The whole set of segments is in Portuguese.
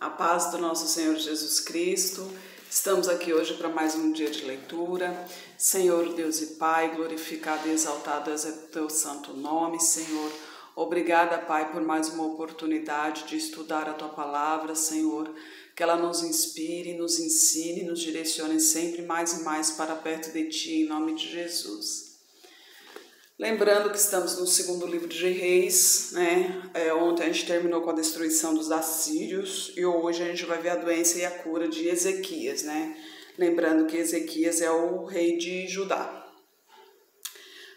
A paz do nosso Senhor Jesus Cristo. Estamos aqui hoje para mais um dia de leitura. Senhor Deus e Pai, glorificado e exaltado é o teu santo nome, Senhor. Obrigada, Pai, por mais uma oportunidade de estudar a tua palavra, Senhor. Que ela nos inspire, nos ensine, nos direcione sempre mais e mais para perto de ti, em nome de Jesus. Lembrando que estamos no segundo livro de Reis, né? Ontem a gente terminou com a destruição dos assírios e hoje a gente vai ver a doença e a cura de Ezequias, né? Lembrando que Ezequias é o rei de Judá.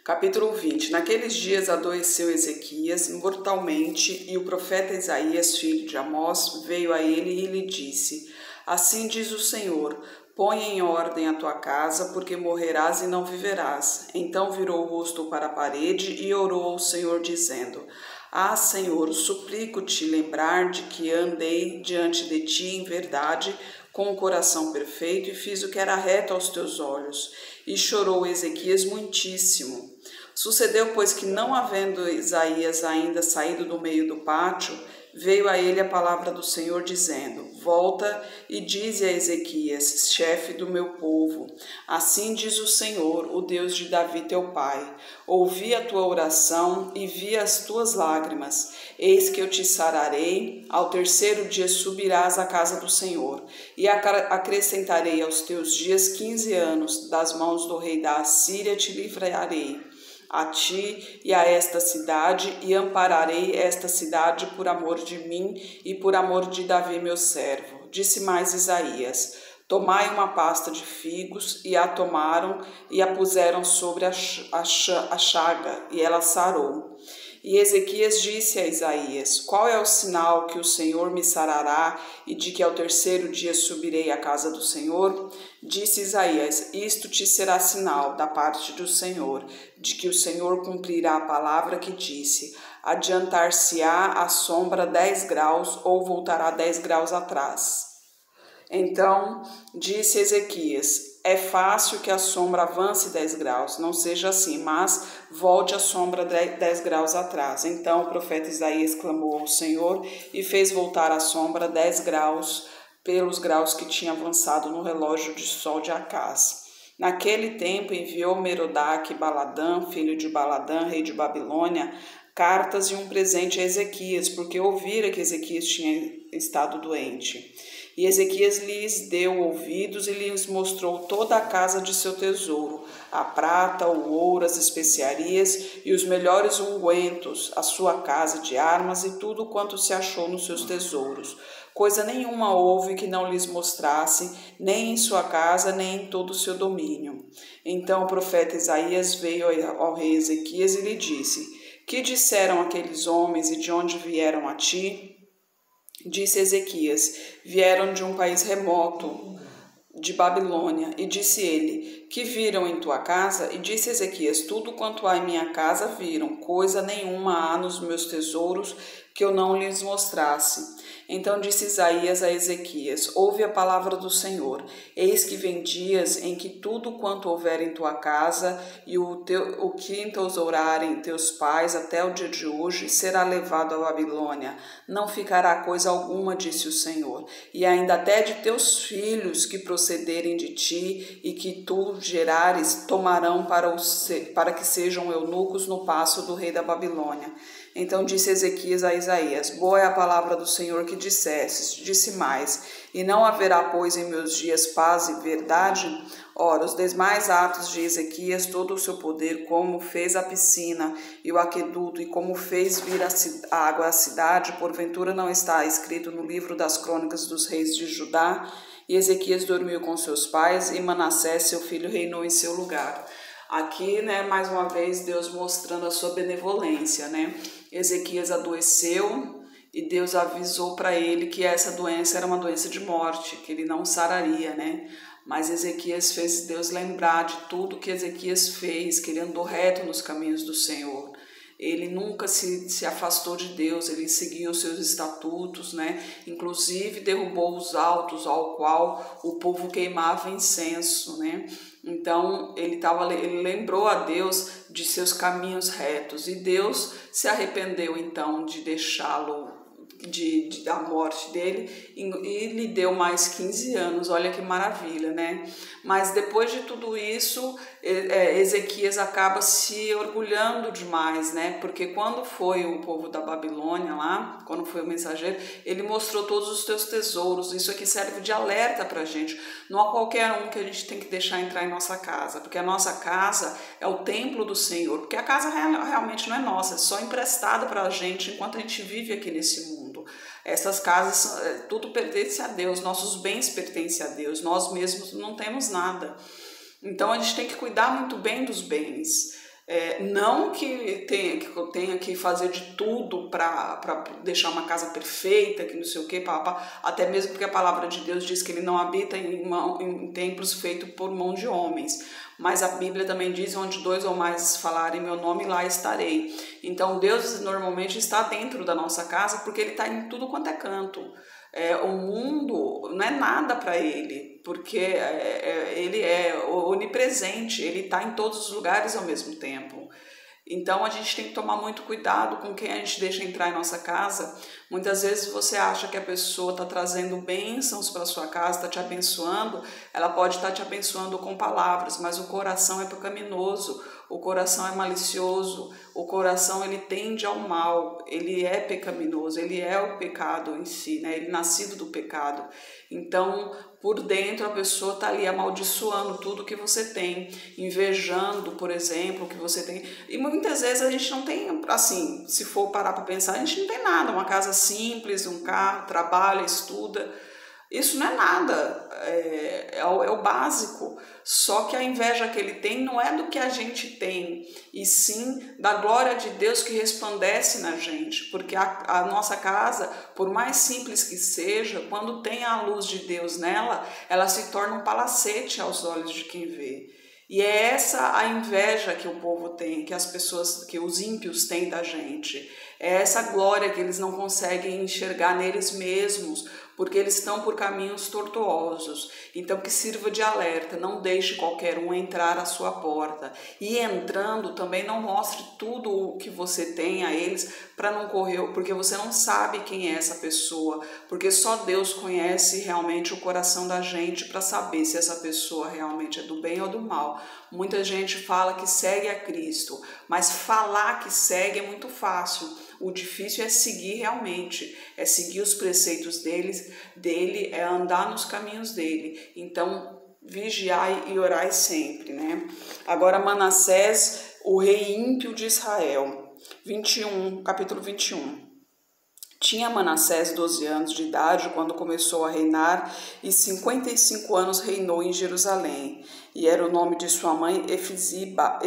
Capítulo 20. Naqueles dias adoeceu Ezequias mortalmente e o profeta Isaías, filho de Amós, veio a ele e lhe disse: Assim diz o Senhor, põe em ordem a tua casa, porque morrerás e não viverás. Então virou o rosto para a parede e orou ao Senhor, dizendo: Ah, Senhor, suplico-te lembrar de que andei diante de ti em verdade, com o coração perfeito, e fiz o que era reto aos teus olhos. E chorou Ezequias muitíssimo. Sucedeu, pois, que não havendo Isaías ainda saído do meio do pátio, veio a ele a palavra do Senhor, dizendo: Volta e dize a Ezequias, chefe do meu povo, assim diz o Senhor, o Deus de Davi teu pai: Ouvi a tua oração e vi as tuas lágrimas. Eis que eu te sararei, ao terceiro dia subirás à casa do Senhor, e acrescentarei aos teus dias 15 anos, das mãos do rei da Assíria te livrarei. A ti e a esta cidade, e ampararei esta cidade por amor de mim e por amor de Davi meu servo. Disse mais Isaías: Tomai uma pasta de figos, e a tomaram e a puseram sobre a chaga, e ela sarou. E Ezequias disse a Isaías: Qual é o sinal que o Senhor me sarará e de que ao terceiro dia subirei à casa do Senhor? Disse Isaías: Isto te será sinal da parte do Senhor, de que o Senhor cumprirá a palavra que disse: Adiantar-se-á a sombra 10 graus ou voltará 10 graus atrás. Então disse Ezequias: É fácil que a sombra avance 10 graus, não seja assim, mas volte a sombra 10 graus atrás. Então o profeta Isaías clamou ao Senhor e fez voltar a sombra 10 graus pelos graus que tinha avançado no relógio de sol de Acaz. Naquele tempo enviou Merodach-Baladã, filho de Baladã, rei de Babilônia, cartas e um presente a Ezequias, porque ouvira que Ezequias tinha estado doente. E Ezequias lhes deu ouvidos e lhes mostrou toda a casa de seu tesouro, a prata, o ouro, as especiarias e os melhores ungüentos, a sua casa de armas e tudo quanto se achou nos seus tesouros. Coisa nenhuma houve que não lhes mostrasse, nem em sua casa, nem em todo o seu domínio. Então o profeta Isaías veio ao rei Ezequias e lhe disse: Que disseram aqueles homens e de onde vieram a ti? Disse Ezequias: Vieram de um país remoto, de Babilônia. E disse ele: Que viram em tua casa? E disse Ezequias: Tudo quanto há em minha casa viram, coisa nenhuma há nos meus tesouros que eu não lhes mostrasse. Então disse Isaías a Ezequias: Ouve a palavra do Senhor. Eis que vem dias em que tudo quanto houver em tua casa e o que entesourarem teus pais até o dia de hoje será levado à Babilônia. Não ficará coisa alguma, disse o Senhor. E ainda até de teus filhos que procederem de ti e que tu gerares tomarão para que sejam eunucos no paço do rei da Babilônia. Então disse Ezequias a Isaías: Boa é a palavra do Senhor que dissestes. Disse mais: E não haverá, pois, em meus dias paz e verdade? Ora, os demais atos de Ezequias, todo o seu poder, como fez a piscina e o aqueduto, e como fez vir a água à cidade, porventura não está escrito no livro das crônicas dos reis de Judá? E Ezequias dormiu com seus pais, e Manassés, seu filho, reinou em seu lugar. Aqui, né, mais uma vez, Deus mostrando a sua benevolência, né? Ezequias adoeceu e Deus avisou para ele que essa doença era uma doença de morte, que ele não sararia, né? Mas Ezequias fez Deus lembrar de tudo que Ezequias fez, que ele andou reto nos caminhos do Senhor. Ele nunca se afastou de Deus, ele seguiu os seus estatutos, né? Inclusive derrubou os altos ao qual o povo queimava incenso, né? Então ele lembrou a Deus de seus caminhos retos e Deus se arrependeu então de deixá-lo da morte dele e lhe deu mais 15 anos, olha que maravilha, né? Mas depois de tudo isso, Ezequias acaba se orgulhando demais, né? Porque quando foi o povo da Babilônia lá, quando foi o mensageiro, ele mostrou todos os teus tesouros. Isso aqui serve de alerta pra gente. Não é qualquer um que a gente tem que deixar entrar em nossa casa, porque a nossa casa é o templo do Senhor, porque a casa realmente não é nossa, é só emprestada pra gente enquanto a gente vive aqui nesse mundo. Essas casas, tudo pertence a Deus, nossos bens pertencem a Deus, nós mesmos não temos nada. Então a gente tem que cuidar muito bem dos bens. Não que eu tenha que fazer de tudo para deixar uma casa perfeita, que não sei o que, até mesmo porque a palavra de Deus diz que ele não habita em templos feitos por mão de homens. Mas a Bíblia também diz: onde 2 ou mais falarem meu nome, lá estarei. Então Deus normalmente está dentro da nossa casa porque ele está em tudo quanto é canto. O mundo não é nada para ele, porque ele é onipresente, ele está em todos os lugares ao mesmo tempo. Então a gente tem que tomar muito cuidado com quem a gente deixa entrar em nossa casa. Muitas vezes você acha que a pessoa está trazendo bênçãos para sua casa, está te abençoando, ela pode estar te abençoando com palavras, mas o coração é pecaminoso, o coração é malicioso, o coração ele tende ao mal, ele é pecaminoso, ele é o pecado em si, né? Ele é nascido do pecado. Então, por dentro a pessoa está ali amaldiçoando tudo que você tem, invejando, por exemplo, o que você tem. E muitas vezes a gente não tem, assim, se for parar para pensar, a gente não tem nada, uma casa simples, um carro, trabalha, estuda. Isso não é nada, é o básico. Só que a inveja que ele tem não é do que a gente tem, e sim da glória de Deus que resplandece na gente. Porque a nossa casa, por mais simples que seja, quando tem a luz de Deus nela, ela se torna um palacete aos olhos de quem vê. E é essa a inveja que o povo tem, que as pessoas, que os ímpios têm da gente. É essa glória que eles não conseguem enxergar neles mesmos, porque eles estão por caminhos tortuosos. Então que sirva de alerta, não deixe qualquer um entrar à sua porta. E entrando também não mostre tudo o que você tem a eles, para não correr, porque você não sabe quem é essa pessoa, porque só Deus conhece realmente o coração da gente para saber se essa pessoa realmente é do bem ou do mal. Muita gente fala que segue a Cristo, mas falar que segue é muito fácil. O difícil é seguir realmente, é seguir os preceitos dele, é andar nos caminhos dele. Então, vigiai e orai sempre, né? Agora, Manassés, o rei ímpio de Israel, capítulo 21. Tinha Manassés 12 anos de idade quando começou a reinar, e 55 anos reinou em Jerusalém. E era o nome de sua mãe Efizibá.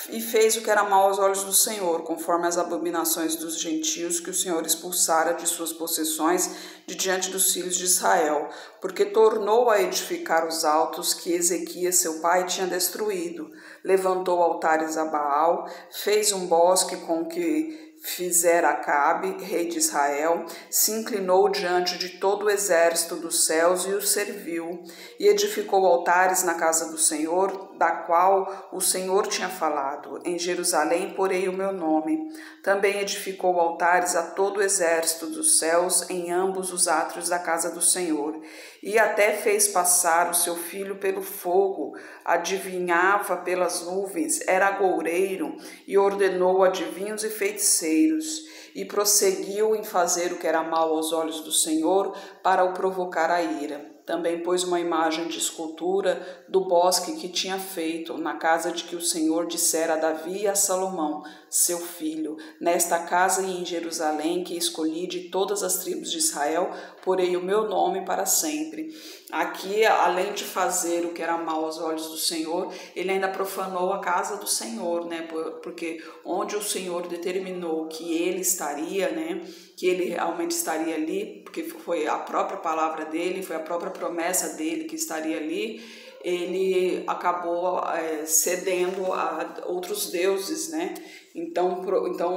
E fez o que era mal aos olhos do Senhor, conforme as abominações dos gentios que o Senhor expulsara de suas possessões de diante dos filhos de Israel, porque tornou a edificar os altos que Ezequias seu pai tinha destruído. Levantou altares a Baal, fez um bosque com o que fizera Acabe, rei de Israel, se inclinou diante de todo o exército dos céus e o serviu, e edificou altares na casa do Senhor, da qual o Senhor tinha falado: em Jerusalém porei o meu nome. Também edificou altares a todo o exército dos céus em ambos os átrios da casa do Senhor, e até fez passar o seu filho pelo fogo, adivinhava pelas nuvens, era agoureiro, e ordenou adivinhos e feiticeiros, e prosseguiu em fazer o que era mal aos olhos do Senhor, para o provocar a ira. Também pôs uma imagem de escultura do bosque que tinha feito, na casa de que o Senhor dissera a Davi e a Salomão, seu filho: nesta casa e em Jerusalém, que escolhi de todas as tribos de Israel, porei o meu nome para sempre. Aqui, além de fazer o que era mal aos olhos do Senhor, ele ainda profanou a casa do Senhor, né? Porque onde o Senhor determinou que ele estaria, né? Que ele realmente estaria ali, porque foi a própria palavra dele, foi a própria promessa dele que estaria ali, ele acabou cedendo a outros deuses, né? Então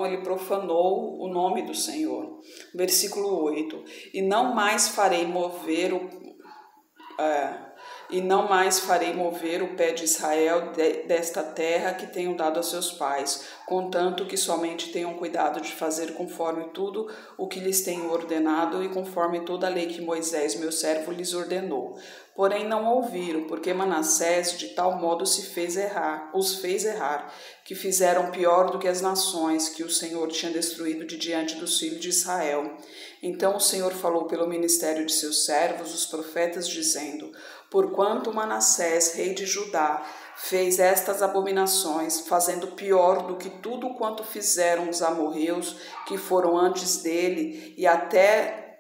ele profanou o nome do Senhor. Versículo 8. E não mais farei mover e não mais farei mover o pé de Israel desta terra que tenho dado a seus pais, contanto que somente tenham cuidado de fazer conforme tudo o que lhes tenho ordenado e conforme toda a lei que Moisés, meu servo, lhes ordenou. Porém não ouviram, porque Manassés de tal modo os fez errar, que fizeram pior do que as nações que o Senhor tinha destruído de diante dos filhos de Israel. Então o Senhor falou pelo ministério de seus servos, os profetas, dizendo: porquanto Manassés, rei de Judá, fez estas abominações, fazendo pior do que tudo quanto fizeram os amorreus que foram antes dele, e até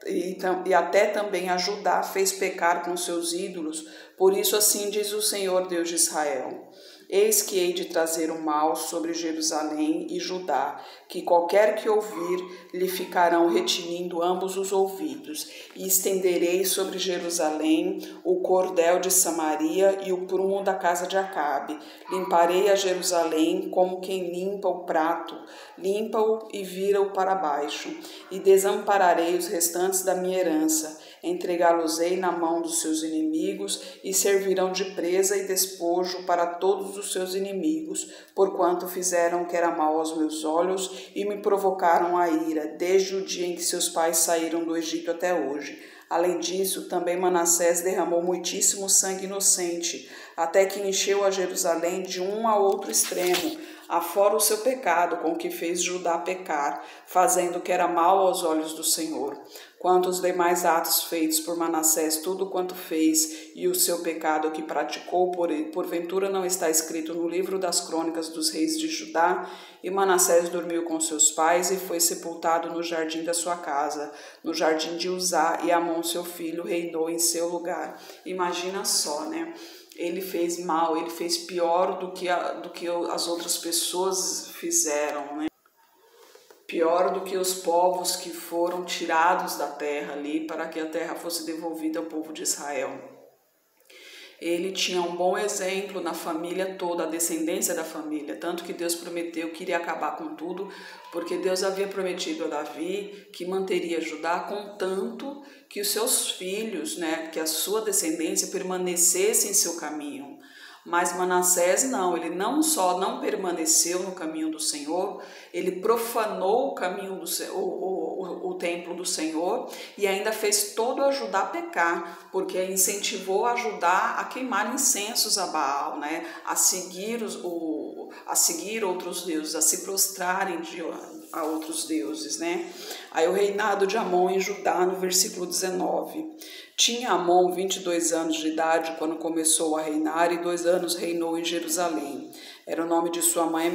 também a Judá fez pecar com seus ídolos. Por isso assim diz o Senhor Deus de Israel: eis que hei de trazer o mal sobre Jerusalém e Judá, que qualquer que ouvir lhe ficarão retinindo ambos os ouvidos, e estenderei sobre Jerusalém o cordel de Samaria e o prumo da casa de Acabe. Limparei a Jerusalém como quem limpa o prato, limpa-o e vira-o para baixo, e desampararei os restantes da minha herança. Entregá-los-ei na mão dos seus inimigos, e servirão de presa e despojo para todos os seus inimigos, porquanto fizeram o que era mal aos meus olhos e me provocaram a ira, desde o dia em que seus pais saíram do Egito até hoje. Além disso, também Manassés derramou muitíssimo sangue inocente, até que encheu a Jerusalém de um a outro extremo, afora o seu pecado com que fez Judá pecar, fazendo o que era mal aos olhos do Senhor. Quanto aos demais atos feitos por Manassés, tudo quanto fez e o seu pecado que praticou, porventura não está escrito no livro das crônicas dos reis de Judá? E Manassés dormiu com seus pais e foi sepultado no jardim da sua casa, no jardim de Uzá, e Amon, seu filho, reinou em seu lugar. Imagina só, né? Ele fez mal, ele fez pior do que as outras pessoas fizeram, né? Pior do que os povos que foram tirados da terra ali para que a terra fosse devolvida ao povo de Israel. Ele tinha um bom exemplo na família toda, a descendência da família, tanto que Deus prometeu que iria acabar com tudo, porque Deus havia prometido a Davi que manteria Judá, contanto que os seus filhos, né, que a sua descendência permanecesse em seu caminho. Mas Manassés não, ele não só não permaneceu no caminho do Senhor, ele profanou o caminho do o templo do Senhor e ainda fez todo a Judá pecar, porque incentivou a Judá a queimar incensos a Baal, né? A seguir outros deuses, a se prostrarem a outros deuses, né? Aí o reinado de Amon em Judá, no versículo 19. Tinha Amon 22 anos de idade quando começou a reinar, e 2 anos reinou em Jerusalém. Era o nome de sua mãe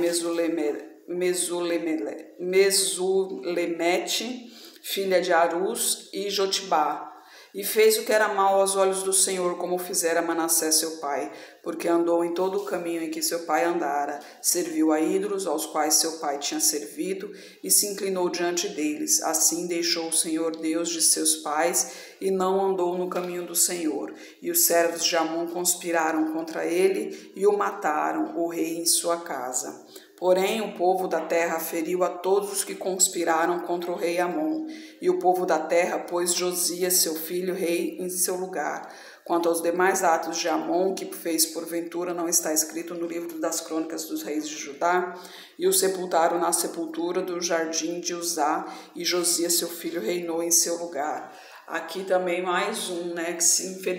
Mesulemete, filha de Arus e Jotibá. E fez o que era mal aos olhos do Senhor, como fizera Manassés seu pai, porque andou em todo o caminho em que seu pai andara, serviu a ídolos aos quais seu pai tinha servido, e se inclinou diante deles. Assim deixou o Senhor Deus de seus pais, e não andou no caminho do Senhor. E os servos de Amon conspiraram contra ele, e o mataram, o rei em sua casa. Porém, o povo da terra feriu a todos os que conspiraram contra o rei Amon, e o povo da terra pôs Josias, seu filho, rei, em seu lugar. Quanto aos demais atos de Amon, que fez porventura, não está escrito no livro das crônicas dos reis de Judá, e o sepultaram na sepultura do jardim de Uzá, e Josias, seu filho, reinou em seu lugar. Aqui também mais um, né,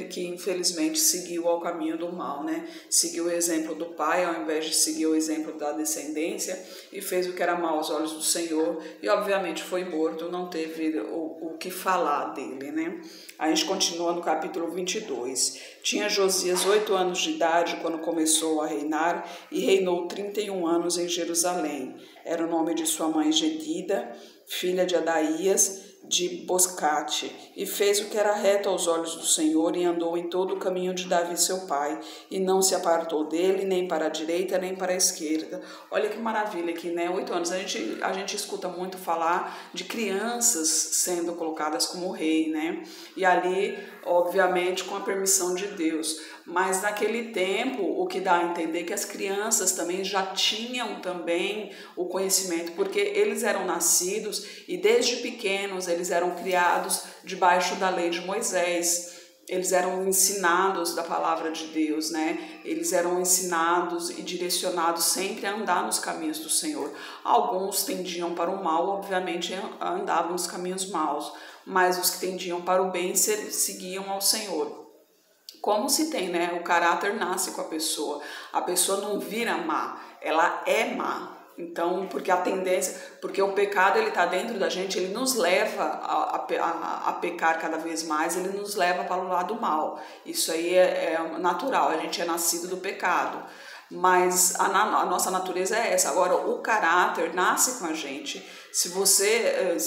que infelizmente seguiu ao caminho do mal, né? Seguiu o exemplo do pai ao invés de seguir o exemplo da descendência e fez o que era mal aos olhos do Senhor e obviamente foi morto, não teve o que falar dele, né? A gente continua no capítulo 22. Tinha Josias 8 anos de idade quando começou a reinar e reinou 31 anos em Jerusalém. Era o nome de sua mãe Gedida, filha de Adaías, de Boscate, e fez o que era reto aos olhos do Senhor, e andou em todo o caminho de Davi seu pai, e não se apartou dele, nem para a direita, nem para a esquerda. Olha que maravilha aqui, né? 8 anos. A gente escuta muito falar de crianças sendo colocadas como rei, né? E ali, obviamente, com a permissão de Deus. Mas naquele tempo, o que dá a entender é que as crianças também já tinham também o conhecimento, porque eles eram nascidos e desde pequenos eles eram criados debaixo da lei de Moisés. eles eram ensinados da palavra de Deus, né? Eles eram ensinados e direcionados sempre a andar nos caminhos do Senhor. Alguns tendiam para o mal, obviamente andavam nos caminhos maus, mas os que tendiam para o bem seguiam ao Senhor. Como se tem, né? O caráter nasce com a pessoa não vira má, ela é má. Então, porque a tendência, porque o pecado ele está dentro da gente, ele nos leva a pecar cada vez mais, ele nos leva para o lado mal. Isso aí é natural, a gente é nascido do pecado. Mas a nossa natureza é essa. Agora, o caráter nasce com a gente. Se você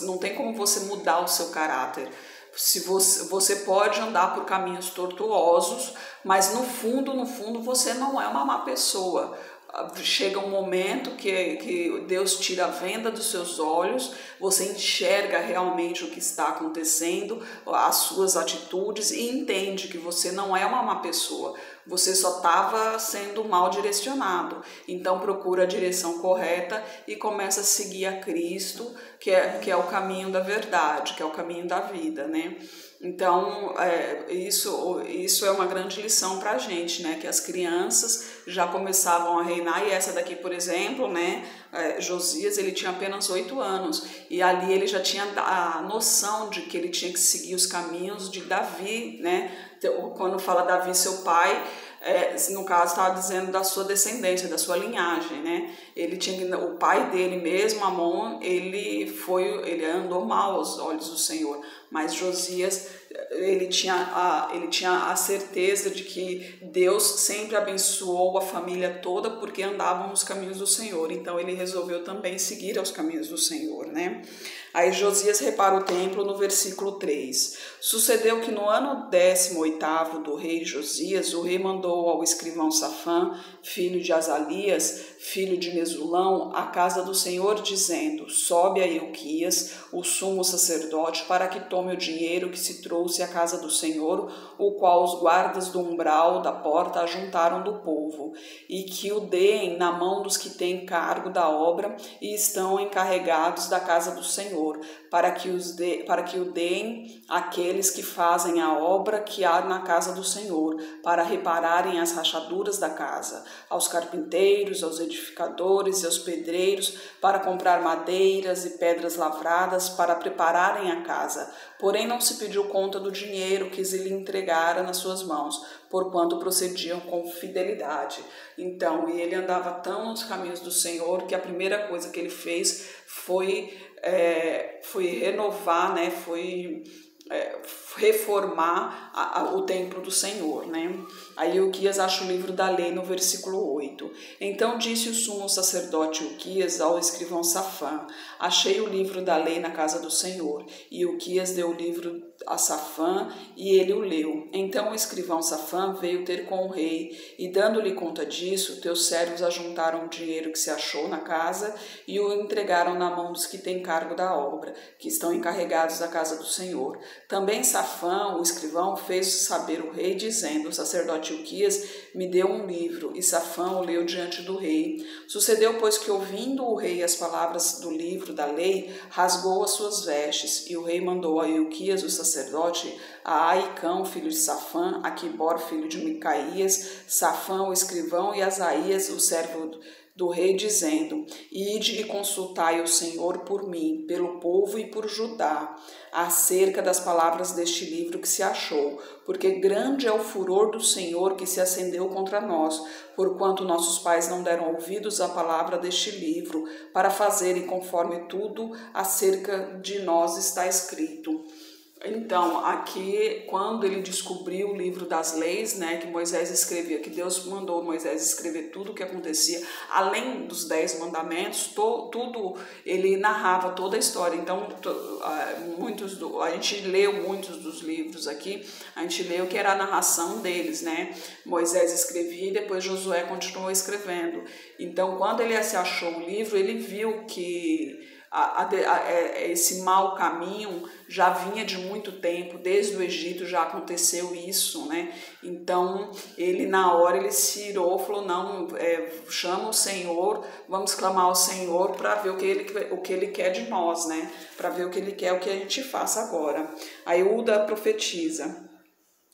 não tem como você mudar o seu caráter. Se você pode andar por caminhos tortuosos, mas no fundo você não é uma má pessoa. Chega um momento que Deus tira a venda dos seus olhos, você enxerga realmente o que está acontecendo, as suas atitudes e entende que você não é uma má pessoa, você só estava sendo mal direcionado. Então procura a direção correta e começa a seguir a Cristo, que é o caminho da verdade, que é o caminho da vida, né? Então, isso é uma grande lição para a gente, né? Que as crianças já começavam a reinar, e essa daqui, por exemplo, né? Josias, ele tinha apenas 8 anos, e ali ele já tinha a noção de que ele tinha que seguir os caminhos de Davi, né? Quando fala Davi, seu pai, no caso estava dizendo da sua descendência, da sua linhagem, né? O pai dele mesmo, Amon, ele andou mal aos olhos do Senhor, mas Josias, ele tinha a certeza de que Deus sempre abençoou a família toda porque andavam nos caminhos do Senhor. Então ele resolveu também seguir aos caminhos do Senhor, né? Aí Josias repara o templo no versículo 3. Sucedeu que no ano 18º do rei Josias, o rei mandou ao escrivão Safã, filho de Azalias, filho de Mesulão, à casa do Senhor, dizendo: sobe a Ilquias, o sumo sacerdote, para que tome o dinheiro que se trouxe à casa do Senhor, o qual os guardas do umbral da porta ajuntaram do povo, e que o deem na mão dos que têm cargo da obra e estão encarregados da casa do Senhor, para que o deem àqueles que fazem a obra que há na casa do Senhor, para repararem as rachaduras da casa, aos carpinteiros, aos edificadores e aos pedreiros, para comprar madeiras e pedras lavradas, para prepararem a casa. Porém não se pediu conta do dinheiro que se lhe entregara nas suas mãos, porquanto procediam com fidelidade. Então, e ele andava tão nos caminhos do Senhor que a primeira coisa que ele fez foi renovar, né? Foi reformar o templo do Senhor, né? Aí Ilquias acha o livro da lei no versículo 8. Então disse o sumo sacerdote Ilquias ao escrivão Safã: achei o livro da lei na casa do Senhor. E Ilquias deu o livro a Safã e ele o leu. Então o escrivão Safã veio ter com o rei e, dando-lhe conta disso, teus servos ajuntaram o dinheiro que se achou na casa e o entregaram na mão dos que têm cargo da obra, que estão encarregados da casa do Senhor. Também Safã, o escrivão, fez saber o rei, dizendo: o sacerdote Ilquias me deu um livro, e Safã o leu diante do rei. Sucedeu, pois, que, ouvindo o rei as palavras do livro da lei, rasgou as suas vestes, e o rei mandou a Ilquias, o sacerdote, a Aicão, filho de Safã, a Quibor, filho de Micaías, Safã, o escrivão, e Asaías, o servo do rei, dizendo: ide e consultai o Senhor por mim, pelo povo e por Judá, acerca das palavras deste livro que se achou, porque grande é o furor do Senhor que se acendeu contra nós, porquanto nossos pais não deram ouvidos à palavra deste livro, para fazerem conforme tudo acerca de nós está escrito. Então, aqui, quando ele descobriu o livro das leis, né, que Moisés escrevia, que Deus mandou Moisés escrever tudo o que acontecia, além dos 10 mandamentos, tudo, ele narrava toda a história. Então, a gente leu muitos dos livros aqui, a gente leu que era a narração deles, né? Moisés escrevia e depois Josué continuou escrevendo. Então, quando ele se achou o livro, ele viu que esse mau caminho já vinha de muito tempo, desde o Egito já aconteceu isso, né? Então ele na hora ele se irou, falou, não, chama o Senhor, vamos clamar ao Senhor para ver o que ele quer de nós, né? Para ver o que ele quer, o que a gente faça agora. Aí Uda profetiza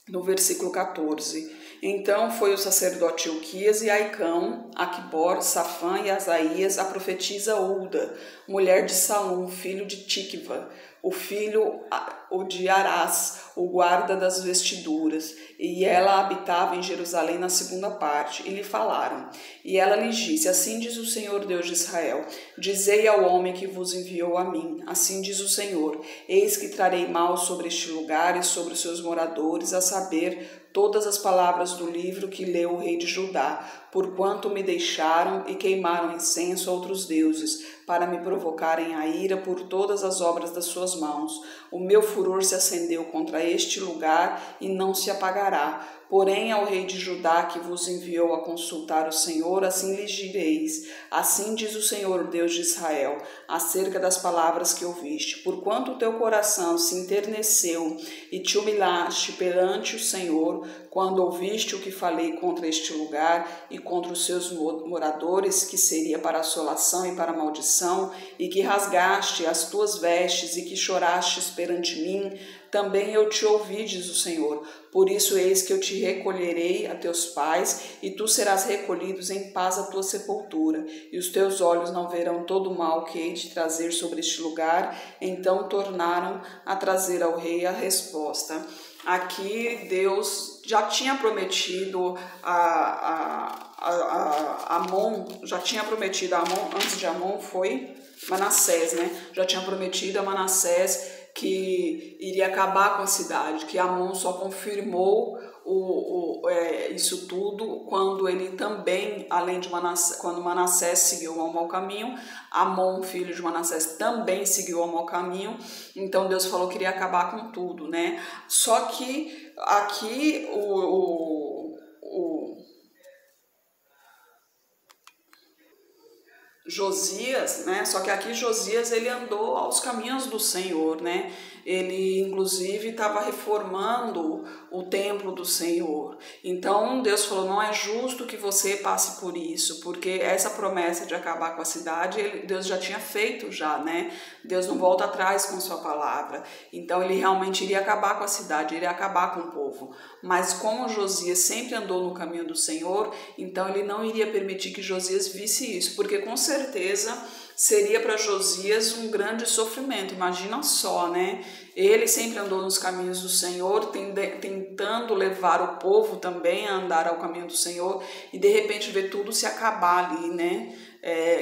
no versículo 14. Então foi o sacerdote Ilquias e Aicão, Aquibor, Safã e Asaías, a profetisa Uda, mulher de Salum, filho de Tikva, o filho de Arás, o guarda das vestiduras, e ela habitava em Jerusalém na segunda parte, e lhe falaram. E ela lhes disse, assim diz o Senhor Deus de Israel, dizei ao homem que vos enviou a mim, assim diz o Senhor, eis que trarei mal sobre este lugar e sobre os seus moradores, a saber, todas as palavras do livro que leu o rei de Judá, porquanto me deixaram e queimaram incenso a outros deuses, para me provocarem a ira por todas as obras das suas mãos. O meu furor se acendeu contra este lugar e não se apagará. Porém, ao rei de Judá, que vos enviou a consultar o Senhor, assim lhes direis, assim diz o Senhor, Deus de Israel, acerca das palavras que ouviste. Porquanto o teu coração se enterneceu e te humilhaste perante o Senhor, quando ouviste o que falei contra este lugar e contra os seus moradores, que seria para assolação e para maldição, e que rasgaste as tuas vestes e que chorastes perante mim, também eu te ouvi, diz o Senhor. Por isso eis que eu te recolherei a teus pais, e tu serás recolhidos em paz à tua sepultura, e os teus olhos não verão todo o mal que hei de trazer sobre este lugar. Então tornaram a trazer ao rei a resposta. Aqui Deus já tinha prometido a Amon, antes de Amon foi Manassés, né? Já tinha prometido a Manassés que iria acabar com a cidade, que Amon só confirmou isso tudo quando ele também, além de Manassés, quando Manassés seguiu o mau caminho, Amon, filho de Manassés, também seguiu o mau caminho. Então Deus falou que iria acabar com tudo, né? Só que aqui Josias, né? Só que aqui Josias ele andou aos caminhos do Senhor, né? Ele inclusive estava reformando o templo do Senhor. Então Deus falou, não é justo que você passe por isso, porque essa promessa de acabar com a cidade, Deus já tinha feito já, né? Deus não volta atrás com sua palavra. Então ele realmente iria acabar com a cidade, iria acabar com o povo. Mas como Josias sempre andou no caminho do Senhor, então ele não iria permitir que Josias visse isso, porque com certeza seria para Josias um grande sofrimento. Imagina só, né? Ele sempre andou nos caminhos do Senhor, tentando levar o povo também a andar ao caminho do Senhor, e de repente ver tudo se acabar ali, né?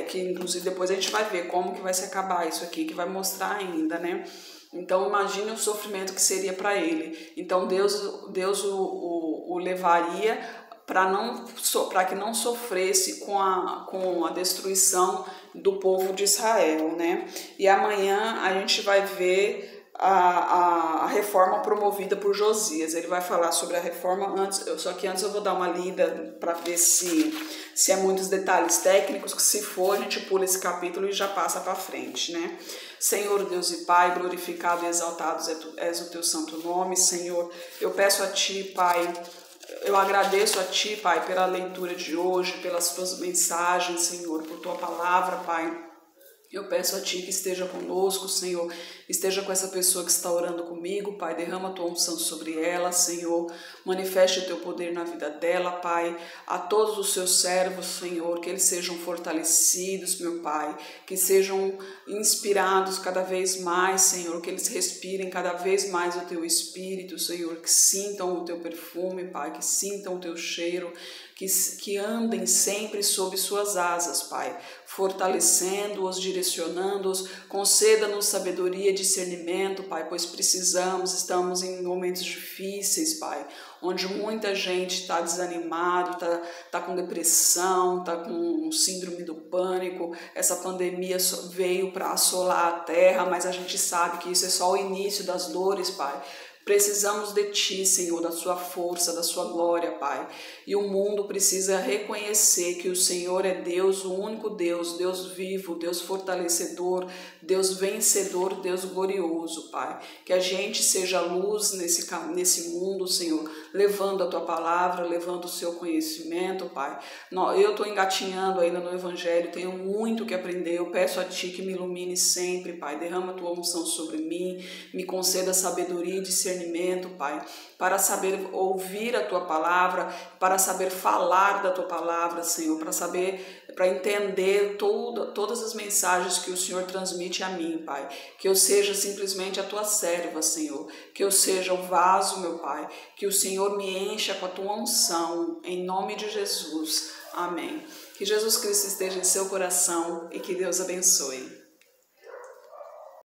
Que inclusive depois a gente vai ver como que vai se acabar isso aqui, que vai mostrar ainda, né? Então imagine o sofrimento que seria para ele. Então Deus o levaria para que não sofresse com a destruição do povo de Israel, né? E amanhã a gente vai ver a reforma promovida por Josias. Ele vai falar sobre a reforma só que antes eu vou dar uma lida para ver se é muitos detalhes técnicos, que se for a gente pula esse capítulo e já passa para frente, né? Senhor Deus e Pai, glorificado e exaltado és o teu santo nome, Senhor. Eu peço a Ti, Pai, eu agradeço a Ti, Pai, pela leitura de hoje, pelas Tuas mensagens, Senhor, por Tua palavra, Pai. Eu peço a Ti que esteja conosco, Senhor, esteja com essa pessoa que está orando comigo, Pai, derrama a Tua unção sobre ela, Senhor, manifeste o Teu poder na vida dela, Pai, a todos os Seus servos, Senhor, que eles sejam fortalecidos, meu Pai, que sejam inspirados cada vez mais, Senhor, que eles respirem cada vez mais o Teu Espírito, Senhor, que sintam o Teu perfume, Pai, que sintam o Teu cheiro, que andem sempre sob suas asas, Pai, fortalecendo-os, direcionando-os, conceda-nos sabedoria e discernimento, Pai, pois estamos em momentos difíceis, Pai, onde muita gente está desanimado, está com depressão, está com síndrome do pânico. Essa pandemia veio para assolar a terra, mas a gente sabe que isso é só o início das dores, Pai. Precisamos de Ti, Senhor, da Sua força, da Sua glória, Pai. E o mundo precisa reconhecer que o Senhor é Deus, o único Deus, Deus vivo, Deus fortalecedor, Deus vencedor, Deus glorioso, Pai. Que a gente seja luz nesse mundo, Senhor, levando a Tua palavra, levando o Seu conhecimento, Pai. Eu estou engatinhando ainda no Evangelho, tenho muito que aprender. Eu peço a Ti que me ilumine sempre, Pai. Derrama a Tua unção sobre mim, me conceda sabedoria e discernimento, Pai, para saber ouvir a Tua palavra, para saber falar da Tua palavra, Senhor, para entender todas as mensagens que o Senhor transmite a mim, Pai. Que eu seja simplesmente a Tua serva, Senhor. Que eu seja o vaso, meu Pai. Que o Senhor me encha com a Tua unção, em nome de Jesus. Amém. Que Jesus Cristo esteja em seu coração e que Deus abençoe.